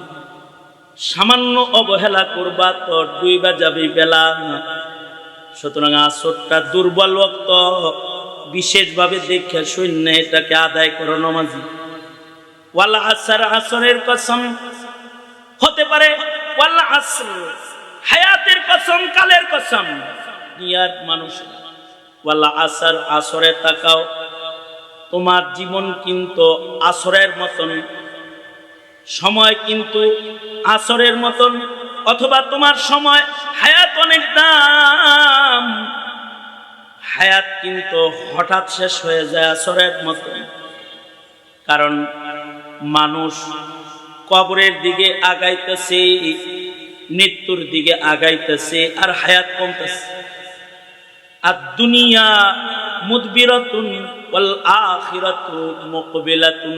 সামান্য অবহেলা করবা তো ডুইবা যাবে বেলা। সুতরাং আসরটা দুর্বল ওয়াক্ত, বিশেষভাবে দেখে শূন্য এটাকে আদায় করো নামাজি। ওয়াল আসর, আসরের কসম হতে পারে, ওয়াল আসর হায়াতের কসম, কালের কসম, দুনিয়ার মানুষ। ওয়াল আসর, আসরে তাকাও, তোমার জীবন কিন্তু আসরের মতন, সময় কিন্তু আসরের মতন, অথবা তোমার সময়, হায়াত অনেক দাম, হায়াত কিন্তু হঠাৎ শেষ হয়ে যায় আসরের মতন। কারণ মানুষ কবরের দিকে আগাইতেছে, মৃত্যুর দিকে আগাইতেছে, আর হায়াত কমতেছে। আর দুনিয়া মুদবিরাতুন ওয়াল আখিরাতু মুকবিলাতুন।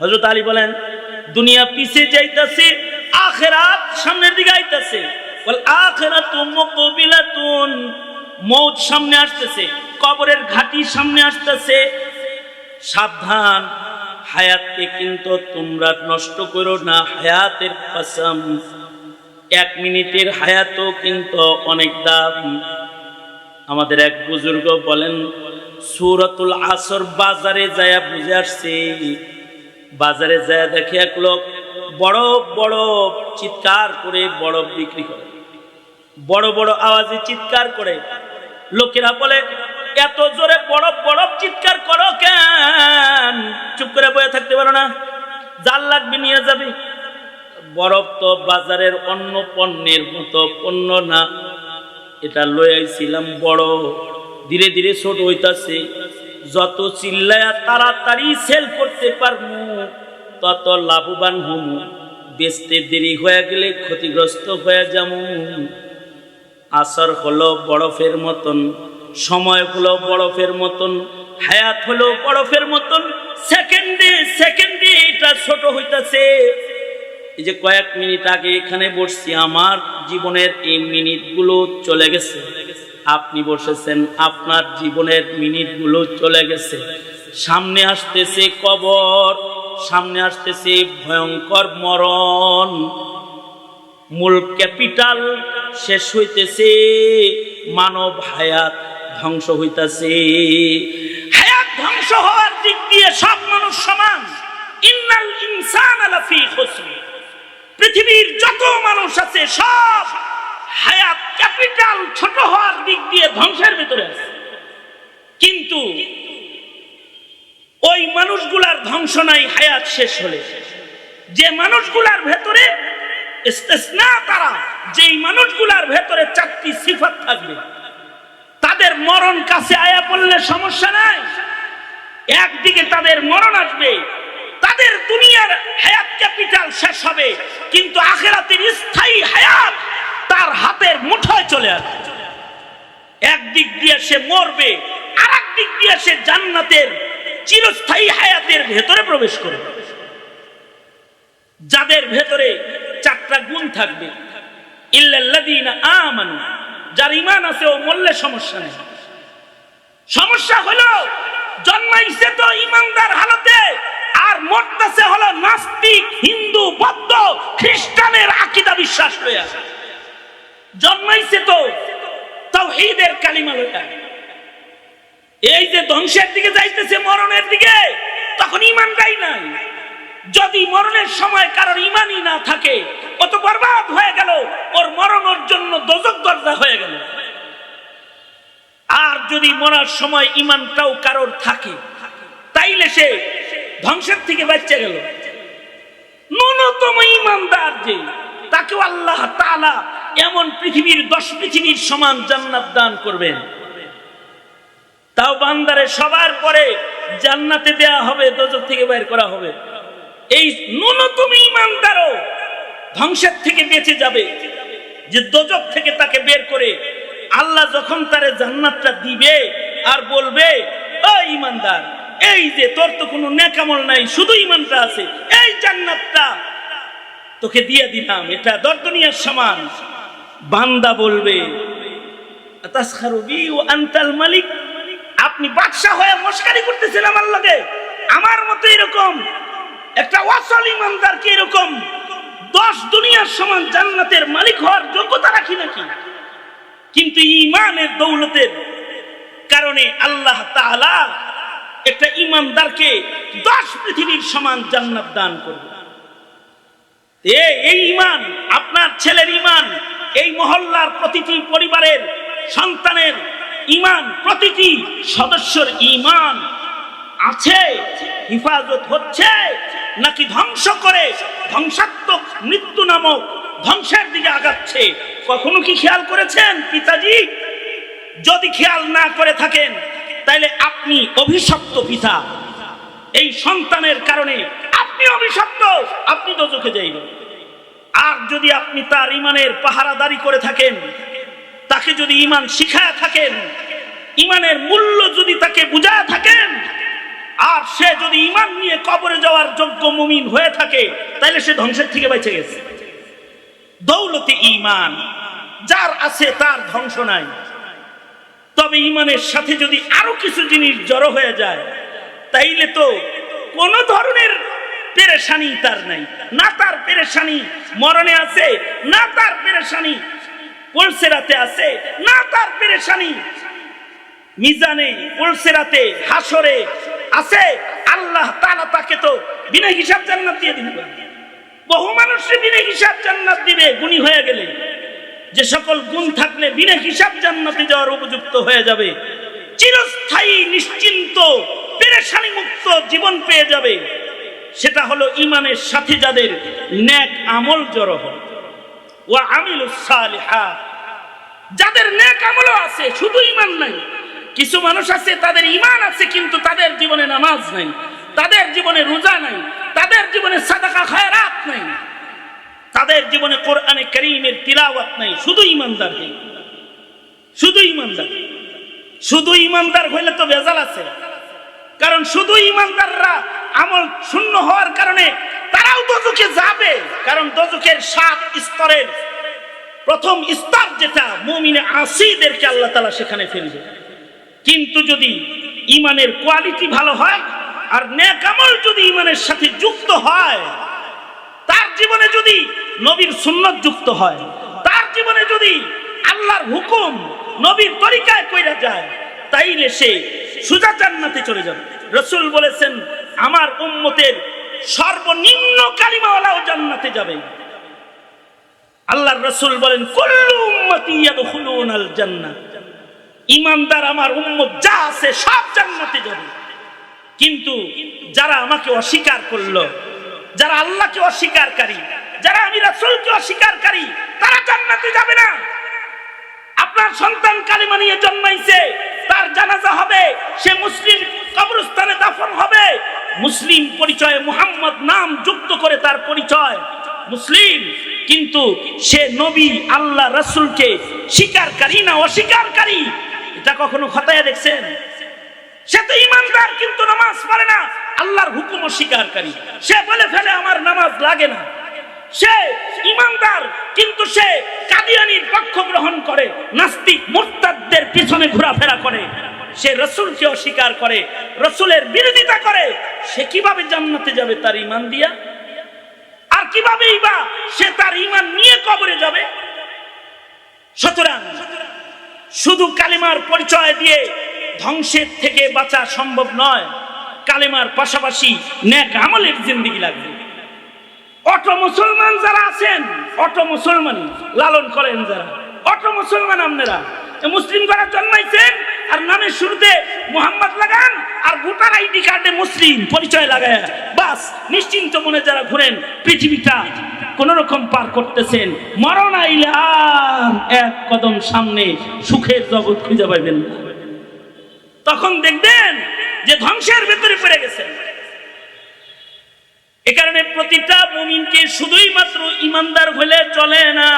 হযরত আলী বলেন, দুনিয়া পিছে যাইতেছে, আখিরাত সামনের দিকে আইতেছে। ওয়াল আখিরাতু মুকবিলাতুন, মওত সামনে আসতেছে, কবরের ঘাটি সামনে আসতেছে। সাবধান, হায়াতকে কিন্তু তোমরা নষ্ট করো না। হায়াতের কসম, 1 মিনিটের হায়াতও কিন্তু অনেক দাম। আমাদের এক বুজুর্গ বলেন, সূরাতুল আসর বাজারে যায়া বুঝে আসছে। বাজারে যায়া দেখে এক লোক বড় বড় চিৎকার করে বরফ বিক্রি করে, বড় বড় আওয়াজে চিৎকার করে। লোকেরা বলে, এত জোরে বরফ বরফ চিৎকার করো কেন? চুপ করে বসে থাকতে পারো না? জাল লাগবে নিয়ে যাবে। বরফ তো বাজারের অন্য পণ্যের মতো পণ্য না, এটা লই আইছিলাম বড়, ধীরে ধীরে ছোট হইতাছে। যত চিল্লায়া তাড়াতাড়ি সেল করতে পারমু তত লাভবান হমু, বেচতে দেরি হয়ে গেলে ক্ষতিগ্রস্ত হয়ে যাবো। আসর হলো বরফের মতন, সময় হলো বরফের মতন, হায়াত হলো বরফের মতন। সেকেন্ডে সেকেন্ডে এটা ছোট হইতাছে। এই যে কয়েক মিনিট আগে এখানে বসছি, আমার জীবনের এই মিনিটগুলো চলে গেছে। আপনি বসেছেন, আপনার জীবনের মিনিটগুলো চলে গেছে। সামনে আসতেছে কবর, সামনে আসতেছে ভয়ঙ্কর মরণ। মূল ক্যাপিটাল শেষ হইতেছে, মানব হায়াত ধ্বংস হইতেছে। হায়াত ধ্বংস হওয়ার দিক দিয়ে সব মানুষ সমান। ইন্নাল ইনসানা লাফি খুসর, পৃথিবীর যত মানুষ আছে সব হায়াত ক্যাপিটাল ছোট হওয়ার দিক দিয়ে ধ্বংসের ভিতরে আছে। কিন্তু ওই মানুষগুলার ধ্বংস নাই হায়াত শেষ হলে। যে মানুষগুলার ভেতরে ইস্তেসনা তারা যেই মানুষগুলার ভেতরে চারটি সিফাত থাকবে, তাদের মরণ কাছে আয়া পড়লে সমস্যা নাই। একদিকে তাদের মরণ আসবে, তাদের দুনিয়ার হায়াত ক্যাপিটাল শেষ হবে, কিন্তু আখিরাতের স্থায়ী হায়াত তার হাতের মুঠোয় চলে আসবে। একদিক দিয়ে সে মরবে, আর একদিক দিয়ে সে জান্নাতের চিরস্থায়ী হায়াতের ভেতরে প্রবেশ করবে। যাদের ভেতরে চারটা গুণ থাকবে, ইল্লাল্লাযীনা আমানু, যার ঈমান আছে ও মরলে সমস্যা নেই। সমস্যা হলো জন্মাইছে তো ঈমানদার হালতে, আর মরতেছে হলো নাস্তিক, হিন্দু, বৌদ্ধ, খ্রিস্টানের আকীদা বিশ্বাস লইয়া। জন্মাইছে তো তাওহীদের কালিমা লইয়া। এই যে ধ্বংসের দিকে যাইতেছে, মরণের দিকে, তখন ঈমানটাই নাই। যদি মরণের সময় কারোর ঈমানই না থাকে, ও তো বরবাদ হয়ে গেল, ওর মরণের জন্য দোজখ দরজা হয়ে গেল। আর যদি মরার সময় ঈমানটাও কারোর থাকে, তাইলে সে ধ্বংসের থেকে বাঁচতে গেল। ন্যূনতম ঈমানদার যে, তাকে আল্লাহ তাআলা এমন পৃথিবীর 10 পৃথিবীর সমান জান্নাত দান করবেন। তাও বান্দারে সবার পরে জান্নাতে দেয়া হবে, দোজখ থেকে বের করা হবে। এই ন্যূনতম ঈমানদারও ধ্বংসের থেকে বেঁচে যাবে, যে দোজখ থেকে তাকে বের করে আল্লাহ যখন তারে জান্নাতটা দিবে আর বলবে, ও ঈমানদার, এই যে তোর তো কোনো নেক আমল নাই, শুধু ঈমানটা আছে, এই জান্নাতটা তোকে দিয়ে দিলাম, এটা দুনিয়ার সমান। বান্দা বলবে, আতাসখারু বি ওয়া আনতাল মালিক, আপনি বাদশা হয়ে মশকারি করতেছেন আমার লগে? আমার মতো এরকম একটা ওয়াসাল ঈমানদার কি এরকম 10 দুনিয়ার সমান জান্নাতের মালিক হওয়ার যোগ্যতা রাখি নাকি? কিন্তু ঈমানের দৌলতের কারণে আল্লাহ তাআলা একটা ঈমানদারকে 10 পৃথিবীর সমান জান্নাত দান করবে। এই ঈমান, আপনার ছেলের ঈমান, এই মহল্লার প্রতিটি পরিবারের সন্তানের ঈমান, প্রতিটি সদস্যের ঈমান আছে, হিফাজত হচ্ছে নাকি ধ্বংস করে ধ্বংসাত্মক মৃত্যু নামক ধ্বংসের দিকে আগাচ্ছে? কখনো কি খেয়াল করেছেন পিতাজি? যদি খেয়াল না করে থাকেন, তাহলে আপনি অভিশপ্ত পিতা। এই সন্তানের কারণে আপনি অভিশপ্ত, আপনি দোজখে যাইবেন। আর যদি আপনি তার ঈমানের পাহারাদারি করে থাকেন, তাকে যদি ঈমান শিখায় থাকেন, ঈমানের মূল্য যদি তাকে বুঝায় থাকেন, আর সে যদি ঈমান নিয়ে কবরে যাওয়ার যোগ্য মুমিন হয়ে থাকে, তাহলে সে ধ্বংসের থেকে বেঁচে গেছে। দৌলতে ঈমান যার আছে তার ধ্বংস নাই। তবে ঈমানের সাথে যদি আরো কিছু জিনিস জড়ো হয়ে যায়, তাইলে তো কোন ধরনের পেরেশানি তার নাই। না তার পেরেশানি মরণে আছে, না তার পেরেশানি পুলসিরাতে আছে, না তার পেরেশানি মিজানে, পুলসিরাতে, হাসরে আছে। আল্লাহ তাআলা তাকে তো বিনা হিসাব জান্নাত দিয়ে দিবেন। বহু মানুষকে বিনা হিসাব জান্নাত দিবে গুণী হয়ে গেলে। যে সকল গুণ থাকলে বিনা হিসাব জান্নাতে যাওয়ার উপযুক্ত হয়ে যাবে, চিরস্থায়ী নিশ্চিন্ত পেরেশানি মুক্ত জীবন পেয়ে যাবে, সেটা হলো ঈমানের সাথে যাদের নেক আমল জড়ো হয়। ওয়া আমিলুস সালিহাত, যাদের নেক আমলও আছে, শুধু ঈমান নাই। কিছু মানুষ আছে তাদের ঈমান আছে কিন্তু তাদের জীবনে নামাজ নাই, তাদের জীবনে রোজা নাই, তাদের জীবনে সাদাকা খায়রাত নাই, তাদের জীবনে কোরআনে কারীমের তিলাওয়াত নাই। শুধু ঈমানদার নেই, শুধু ঈমানদার। শুধু ঈমানদার হইলে তো ভেজাল আছে, কারণ শুধু ঈমানদাররা আমল শূন্য হওয়ার কারণে তারাও দোজখে যাবে। কারণ দোজখের 7 স্তরের প্রথম স্তর যেটা, মুমিনে আসীদেরকে আল্লাহ তাআলা সেখানে ফেলবে। কিন্তু যদি ঈমানের কোয়ালিটি ভালো হয় আর নেক আমল যদি ঈমানের সাথে যুক্ত হয়, তার জীবনে যদি নবীর সুন্নাত যুক্ত হয়, তার জীবনে যদি আল্লাহর হুকুম নবীর তরিকায় কইরা যায়, তাইলে সে সোজা জান্নাতে চলে যাবে। রাসূল বলেছেন, আমার উম্মতের সর্বনিম্ন কালিমাওয়ালাও জান্নাতে যাবে। আল্লাহর রাসূল বলেন, কুল্লু উম্মতি ইয়াদখুলুনাল জান্নাহ, ঈমানদার আমার উম্মত যা আছে সব জান্নাতে যাবে। কিন্তু যারা আমাকে অস্বীকার করলো, যারা আল্লাহকে অস্বীকারী, যারা আমি রাসূলকে অস্বীকারকারী তারা জান্নাতে যাবে না। আপনার সন্তান কালিমা নিয়ে জন্মাইছে, তার জানাজা হবে, সে মুসলিম কবরস্থানে দাফন হবে, মুসলিম পরিচয়ে মুহাম্মদ নাম যুক্ত করে তার পরিচয় মুসলিম, কিন্তু সে নবী আল্লাহ রাসূলকে স্বীকারকারী না অস্বীকারকারী, এটা কখনো খতায়া দেখছেন? সে তো ইমানদার কিন্তু নামাজ পড়ে না, আল্লাহর হুকুম অস্বীকারকারী। সে বলে ফেলে আমার নামাজ লাগে না। সে ইমানদার কিন্তু সে কাদিয়ানীর পক্ষ গ্রহণ করে, নাস্তিক মুরতাদদের পিছনে ঘোরাফেরা করে, সে রাসূলকে অস্বীকার করে, রাসূলের বিরোধিতা করে। সে কিভাবে জান্নাতে যাবে তার ঈমান দিয়া? আর কিভাবেই বা সে তার ঈমান নিয়ে কবরে যাবে? সুতরাং শুধু কালিমার পরিচয় দিয়ে ধ্বংসের থেকে বাঁচা সম্ভব নয়। কালিমার পাশাপাশি নেক আমলের জিন্দেগি লাগবে। অটো মুসলমান যারা আছেন, অটো মুসলমান লালন করেন যারা, অটো মুসলমান আপনারা মুসলিম করার জন্মাইছেন আর নামের শুরুতে মুহাম্মদ লাগান আর ভোটার আইডি কার্ডে মুসলিম পরিচয় লাগায় বাস নিশ্চিন্ত মনে যারা ঘুরেন, পৃথিবীটা কোন রকম পার করতেছেন। মরণ আইলে আর এক কদম সামনে সুখের জগৎ খুঁজে পাইবেন না। তখন দেখবেন যে ধ্বংসের ভেতরে পড়ে গেছেন। এ কারণে প্রতিটা মুমিনকে শুধুই মাত্র ইমানদার হলে চলে না,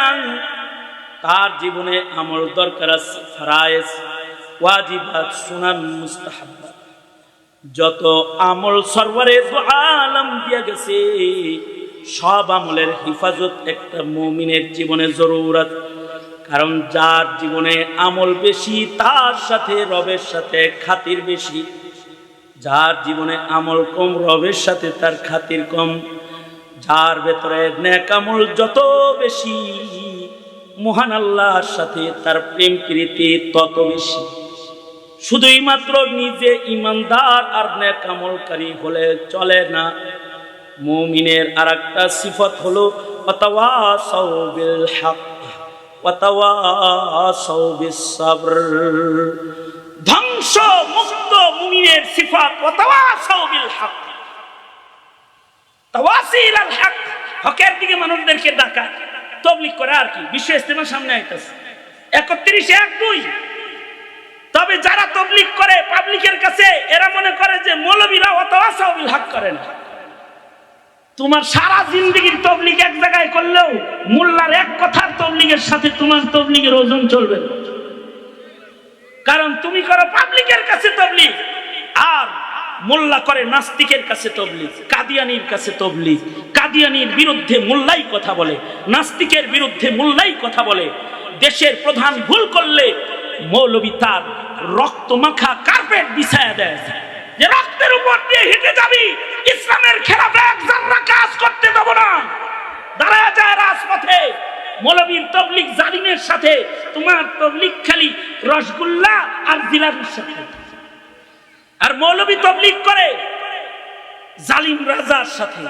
তার জীবনে আমল দরকার আছে। ফরায়েজ, ওয়াজিবাত, সুনান, মুস্তাহাব্বাত, যত আমল সরওয়ারে দু আলম দিয়া গেছে সব আমলের হিফাজত একটা মুমিনের জীবনে জরুরত। কারণ যার জীবনে আমল বেশি তার সাথে রবের সাথে খাতির বেশি, যার জীবনে আমল কম রবের সাথে তার খাতির কম। যার ভেতরে নেক আমল যত বেশি মহান আল্লাহর সাথে তার প্রেম প্রীতি তত বেশি। শুধুই মাত্র নিজে ইমানদার আর নেক আমলকারী হলে চলে না। মুমিনের আরেকটা সিফত হলো ওয়াতাওয়াসাউ বিল হক ওয়াতাওয়াসাউ বিস সাবর। ধ্বংস মুক্ত মুমিনের সিফাত ওয়াতাওয়াসাউ বিল হক, তাওয়াসিল আল হক, হকের দিকে মানুষদেরকে ডাকা, তাবলীগ করে। আর কি বিশ্ব ইজতেমা সামনে আইতাছে 31/1/2। তবে যারা তাবলীগ করে পাবলিকের কাছে, এরা মনে করে যে মৌলবীরা ওয়াতাওয়াসাউ বিল হক করে না। তোমার সারা জিন্দেগীর তাবলীগ এক জায়গায় করলেও মোল্লার এক কথার তাবলীগের সাথে তোমার তাবলীগের ওজন চলবে না। কারণ তুমি করো পাবলিকের কাছে তাবলীগ, আর মোল্লা করে নাস্তিকের কাছে তাবলীগ, কাদিয়ানীর কাছে তাবলীগ। কাদিয়ানীর বিরুদ্ধে মোল্লাই কথা বলে, নাস্তিকের বিরুদ্ধে মোল্লাই কথা বলে। দেশের প্রধান ভুল করলে মৌলবী তার রক্ত মাখা কার্পেট বিছায়া দেয়, যে রক্তের উপর দিয়ে হেঁটে যাবি, ইসলামের খেলাফে এক জাররা কাজ করতে দেব না। দাঁড়ায় যায় রাজপথে। মৌলবীর তাবলীগ জালিমের সাথে, তোমার তাবলীগ খালি রসগোল্লা আর জিলাপির সাথে। আর মৌলবী তাবলীগ করে জালিম রাজার সাথে,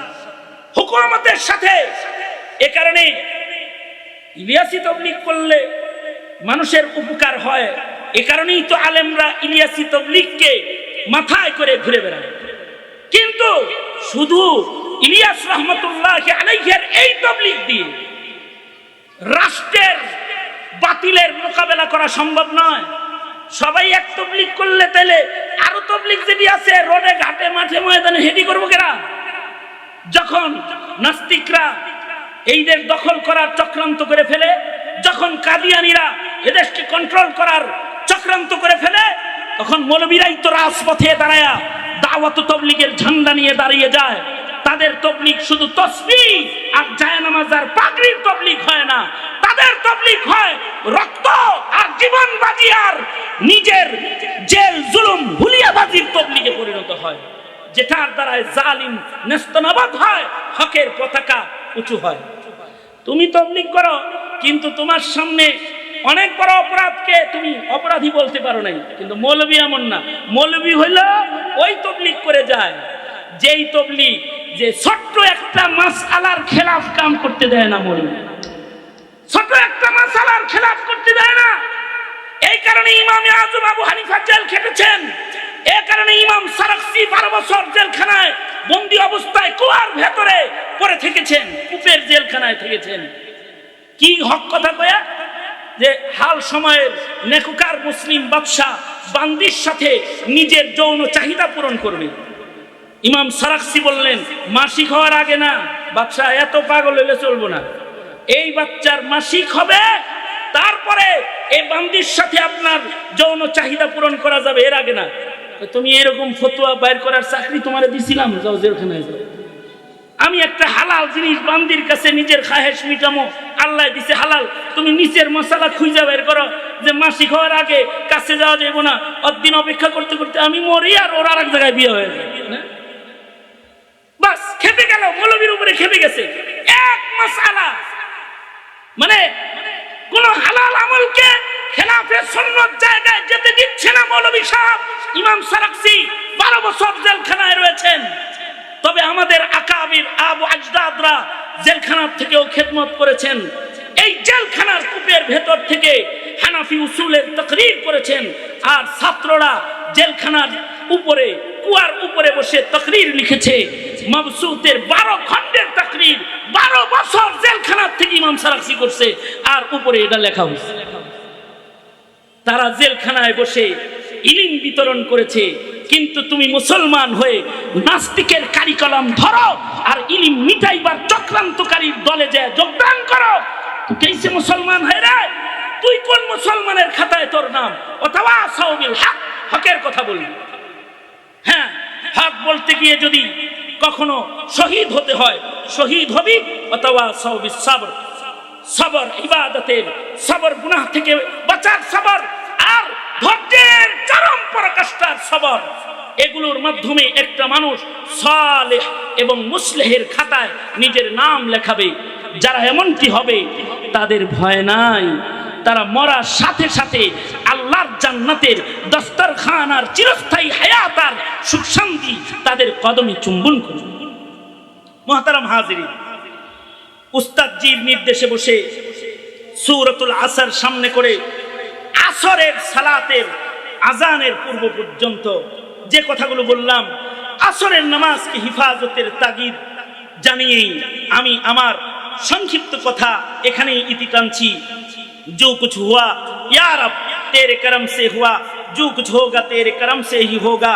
হুকুমতের সাথে। এ কারণে ইলিয়াসি তাবলীগ করলে মানুষের উপকার হয়। এ কারণেই তো আলেমরা ইলিয়াসি তাবলীগকে মাথায় করে ঘুরে বেড়ায়। কিন্তু শুধু ইলিয়াস রহমতুল্লাহ আলাইহির এই তাবলীগ দিয়ে রাষ্ট্রের বাতিলের মোকাবেলা করা সম্ভব নয়। সবাই এক তাবলীগ করলে তাহলে আরো তাবলীগ যেটি আছে রোডে ঘাটে মাঠে ময়দানে হেডি করবো কেনা? যখন নাস্তিকরা এই দেশ দখল করার চক্রান্ত করে ফেলে, যখন কাদিয়ানীরা এদেশকে কন্ট্রোল করার চক্রান্ত করে ফেলে, তখন মৌলবীরাই তো রাজপথে দাঁড়ায়া দাওয়াত তাবলীগের ঝান্ডা নিয়ে দাঁড়িয়ে যায়। তাদের তাবলীগ শুধু তাসবিহ আর জায়নামাজ আর পাগড়ির তাবলীগ হয় না, তাদের তাবলীগ হয় রক্ত আর জীবন বাজি আর নিজের জেল জুলুম হুলিয়াবাজির তাবলীগে পরিণত হয়, যেটার দ্বারা জালিম নেস্তনাবুদ হয়, হকের পতাকা উঁচু হয়। তুমি তাবলীগ করো, কিন্তু তোমার সামনে অনেক বড় অপরাধকে তুমি অপরাধী বলতে পারো নাই। কিন্তু মৌলবী এমন না। মৌলবী হইল ওই তাবলীগ করে যায় যেই তাবলীগ যে ছোট্ট একটা মাসআলার খেলাফ কাম করতে দেয় না। মৌলবী ছোট একটা মাসআলার খেলাফ করতে দেয় না। এই কারণে ইমাম আযম আবু হানিফা জেল খেটেছেন। এই কারণে ইমাম সারাকসি 12 বছর জেলখানায় বন্দী অবস্থায় কুয়ার ভেতরে পড়ে থেকেছেন, কূপের জেলখানায় থেকেছেন। কি হক কথা কয়া যে হাল সময়ের নেকুকার মুসলিম বাদশা বান্দির সাথে নিজের যৌন চাহিদা পূরণ করবে। ইমাম সারাকসি বললেন, মাসিক হওয়ার আগে না, বাদশা এত পাগল হলে চলবো না। এই বাচ্চার মাসিক হবে, তারপরে এই বান্দির সাথে আপনার যৌন চাহিদা পূরণ করা যাবে, এর আগে না। তুমি এরকম ফতোয়া বাইর করার চাকরি তোমারে দিছিলাম, যাও জেলখানায় যাও। আমি একটা হালাল জিনিস বান্দির কাছে নিজের খাহেশ মিটামো, আল্লাহ দিছে হালাল, তুমি নিচের মশলা খুঁজে বের করো যে মাসিক হওয়ার আগে কাছে যাওয়া যাবে না, অতদিন অপেক্ষা করতে করতে আমি মরি আর ওর আর এক জায়গায় বিয়ে হয়ে যায়। বাস খেপে গেল, মৌলবীর উপরে খেপে গেছে। এক মাসআলা মানে কোন হালাল আমলকে খেলাফে সুন্নাত জায়গায় যেতে দিচ্ছে না মৌলবী সাহেব। ইমাম সারাকসি 12 বছর জেলখানায় রয়েছেন। তবে আমাদের আকাবির আবু আজদাদরা জেলখানার থেকেও খেদমত করেছেন। এই জেলখানার কূপের ভেতর থেকে হানাফি উসুলের তাকরীর করেছেন, আর ছাত্ররা জেলখানার উপরে কুয়ার উপরে বসে তাকরীর লিখেছে। মাবসুতের 12 খণ্ডের তাকরীর 12 বছর জেলখানার থেকে ইমাম সারাকসি করছে, আর উপরে এটা লেখা হয়েছে। তারা জেলখানায় বসে ইলম বিতরণ করেছে। কিন্তু তুমি মুসলমান হয়ে নাস্তিকের কারিকলাম ধরো আর ইলম মিটাইবার চক্রান্তকারীর দলে যায় যোগদান করো, তুই কেসে মুসলমান হয়ে রে? তুই কোন মুসলমানের খাতায় তোর নাম? অথবা সাউবিল হক, হকের কথা বলবি। হ্যাঁ, হক বলতে গিয়ে যদি কখনো শহীদ হতে হয় শহীদ হবি, অথবা সাউবিস সবর, সবর ইবাদতের, সবর গুনাহ থেকে বাঁচার সবর, আর ধৈর্যের চরম পরাকাষ্ঠার সবর। এগুলোর মাধ্যমে একটা মানুষ সালেহ এবং মুসলিহের খাতায় নিজের নাম লেখাবে। যারা এমনটি হবে তাদের ভয় নাই, তারা মরার সাথে সাথে আল্লাহর জান্নাতের দস্তরখান আর চিরস্থায়ী হায়াত আর সুখ শান্তি তাদের কদমে চুম্বন করবে। মুহতারাম হাজিরিন, উস্তাদ জির নির্দেশে বসে সূরাতুল আসর সামনে করে আসরের সালাতের আজানের পূর্ব পর্যন্ত যে কথাগুলো বললাম, আসরের নামাজকে হিফাজতের তাগিদ জানিয়েই আমি আমার সংক্ষিপ্ত কথা এখানেই ইতি টানছি। जो कुछ हुआ या रब तेरे करम से हुआ, जो कुछ होगा तेरे करम से ही होगा।